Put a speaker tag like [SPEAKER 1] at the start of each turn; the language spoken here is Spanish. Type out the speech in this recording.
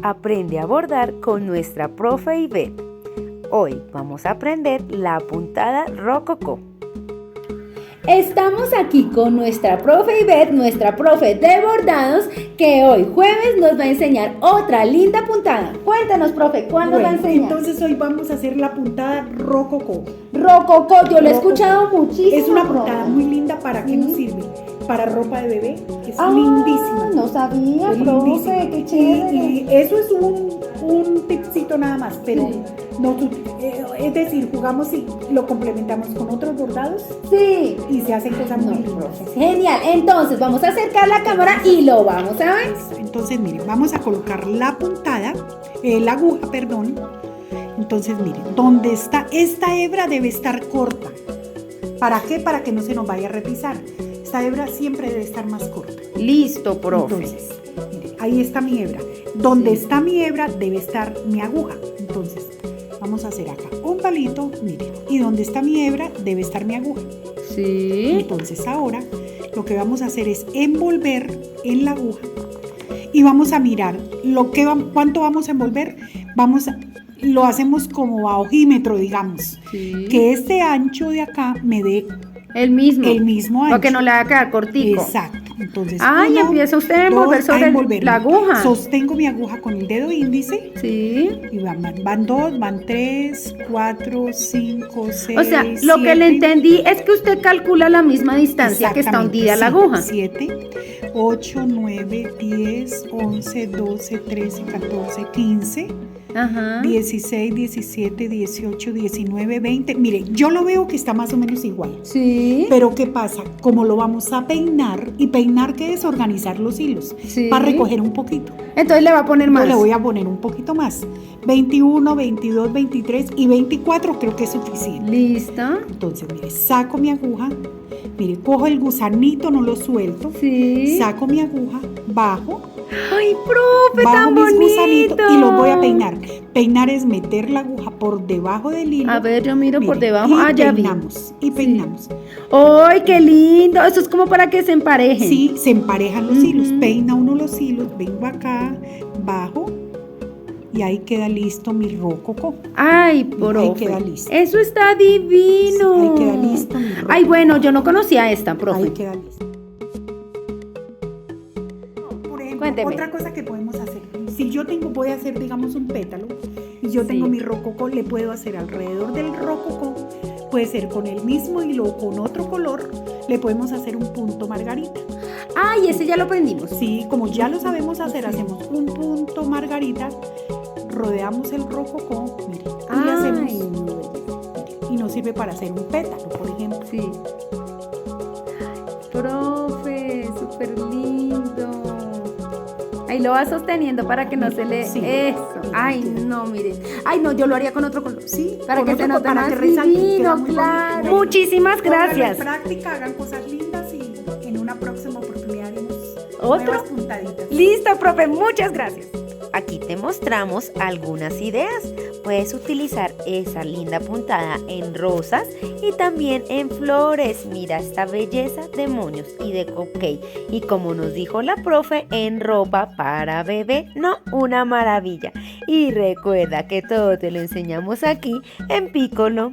[SPEAKER 1] Aprende a bordar con nuestra profe Ivette. Hoy vamos a aprender la puntada rococó.
[SPEAKER 2] Estamos aquí con nuestra profe Ivette, nuestra profe de bordados, que hoy jueves nos va a enseñar otra linda puntada. Cuéntanos, profe, ¿cuándo va a enseñar?
[SPEAKER 3] Entonces hoy vamos a hacer la puntada rococó.
[SPEAKER 2] Rococó, yo lo he escuchado muchísimo.
[SPEAKER 3] Es una puntada muy linda. ¿Para qué nos sirve? Para ropa de bebé, que es lindísima.
[SPEAKER 2] No sabía,
[SPEAKER 3] es
[SPEAKER 2] profe,
[SPEAKER 3] lindísima.
[SPEAKER 2] qué chévere.
[SPEAKER 3] Y eso es un tipcito nada más, pero no, es decir, jugamos y lo complementamos con otros bordados.
[SPEAKER 2] Sí.
[SPEAKER 3] Y se hacen cosas muy lindas.
[SPEAKER 2] Genial, entonces vamos a acercar la cámara y lo vamos a ver.
[SPEAKER 3] Entonces, miren, vamos a colocar la puntada, la aguja, perdón. Entonces, miren, donde está esta hebra debe estar corta. ¿Para qué? Para que no se nos vaya a repisar. Esta hebra siempre debe estar más corta.
[SPEAKER 1] Listo, profe.
[SPEAKER 3] Entonces, miren, ahí está mi hebra. Donde está mi hebra debe estar mi aguja. Entonces, vamos a hacer acá un palito, miren. Y donde está mi hebra debe estar mi aguja.
[SPEAKER 1] Sí.
[SPEAKER 3] Entonces, ahora lo que vamos a hacer es envolver en la aguja. Y vamos a mirar cuánto vamos a envolver. Lo hacemos como a ojímetro, digamos.
[SPEAKER 1] Sí.
[SPEAKER 3] Que este ancho de acá me dé
[SPEAKER 1] El mismo ancho. Para que no le haga quedar cortico.
[SPEAKER 3] Exacto. Entonces,
[SPEAKER 1] y empieza usted a envolver sobre la aguja.
[SPEAKER 3] Sostengo mi aguja con el dedo índice.
[SPEAKER 1] Sí.
[SPEAKER 3] Y van 2, van 3, 4, 5, 6.
[SPEAKER 1] O sea, lo que le entendí es que usted calcula la misma distancia que está hundida la aguja.
[SPEAKER 3] 7, 8, 9, 10, 11, 12, 13, 14, 15.
[SPEAKER 1] Ajá.
[SPEAKER 3] 16, 17, 18, 19, 20. Mire, yo lo veo que está más o menos igual.
[SPEAKER 2] Sí.
[SPEAKER 3] Pero ¿qué pasa? Como lo vamos a peinar, y peinar, ¿qué es? Organizar los hilos.
[SPEAKER 2] Sí.
[SPEAKER 3] Para recoger un poquito.
[SPEAKER 1] Entonces le va a poner más.
[SPEAKER 3] Yo le voy a poner un poquito más. 21, 22, 23 y 24 creo que es suficiente.
[SPEAKER 1] ¿Listo?
[SPEAKER 3] Entonces, mire, saco mi aguja. Mire, cojo el gusanito, no lo suelto.
[SPEAKER 2] Sí.
[SPEAKER 3] Saco mi aguja, bajo.
[SPEAKER 1] ¡Ay, profe,
[SPEAKER 3] Bajo
[SPEAKER 1] tan
[SPEAKER 3] mis
[SPEAKER 1] bonito!
[SPEAKER 3] gusanitos y los voy a peinar. Peinar es meter la aguja por debajo del hilo.
[SPEAKER 1] A ver, yo miro por
[SPEAKER 3] Mire,
[SPEAKER 1] debajo.
[SPEAKER 3] Ya
[SPEAKER 1] peinamos.
[SPEAKER 3] Y peinamos.
[SPEAKER 1] ¡Ay, qué lindo! Eso es como para que se emparejen.
[SPEAKER 3] Sí, se emparejan los hilos. Peina uno los hilos, vengo acá, bajo. Y ahí queda listo mi rococó.
[SPEAKER 1] Ay, profe.
[SPEAKER 3] Ahí queda listo.
[SPEAKER 1] Eso está divino.
[SPEAKER 3] Sí, ahí queda listo mi rococó.
[SPEAKER 1] Ay, bueno, yo no conocía esta, profe.
[SPEAKER 3] Ahí queda listo. Por ejemplo,
[SPEAKER 1] Cuénteme.
[SPEAKER 3] otra cosa que podemos hacer. Si yo voy a hacer, digamos, un pétalo, y yo tengo mi rococó, le puedo hacer alrededor del rococó, puede ser con el mismo hilo o con otro color, le podemos hacer un punto margarita.
[SPEAKER 1] Ay, ese ya lo aprendimos.
[SPEAKER 3] Sí, como ya lo sabemos hacer, hacemos un punto margarita, rodeamos el rococó, mire, y le hacemos, mire, y nos sirve para hacer un pétalo, por ejemplo.
[SPEAKER 1] Sí. Profe, súper lindo. Ahí lo va sosteniendo para que no se le...
[SPEAKER 3] Sí.
[SPEAKER 1] Eso. Ay, no, miren. Ay, no, yo lo haría con otro color.
[SPEAKER 3] Sí,
[SPEAKER 1] Para
[SPEAKER 3] con
[SPEAKER 1] que
[SPEAKER 3] otro
[SPEAKER 1] se note
[SPEAKER 3] para
[SPEAKER 1] más
[SPEAKER 3] que resalte, queda
[SPEAKER 1] divino,
[SPEAKER 3] muy
[SPEAKER 1] claro.
[SPEAKER 3] bonito.
[SPEAKER 1] Muchísimas gracias.
[SPEAKER 3] En práctica, hagan cosas lindas y en una próxima oportunidad haremos
[SPEAKER 1] ¿Otro?
[SPEAKER 3] nuevas puntaditas.
[SPEAKER 1] Listo, profe, muchas gracias. Aquí te mostramos algunas ideas. Puedes utilizar esa linda puntada en rosas y también en flores. Mira esta belleza de moños y de cupcake. Y como nos dijo la profe, en ropa para bebé. No, una maravilla. Y recuerda que todo te lo enseñamos aquí en Piccolo.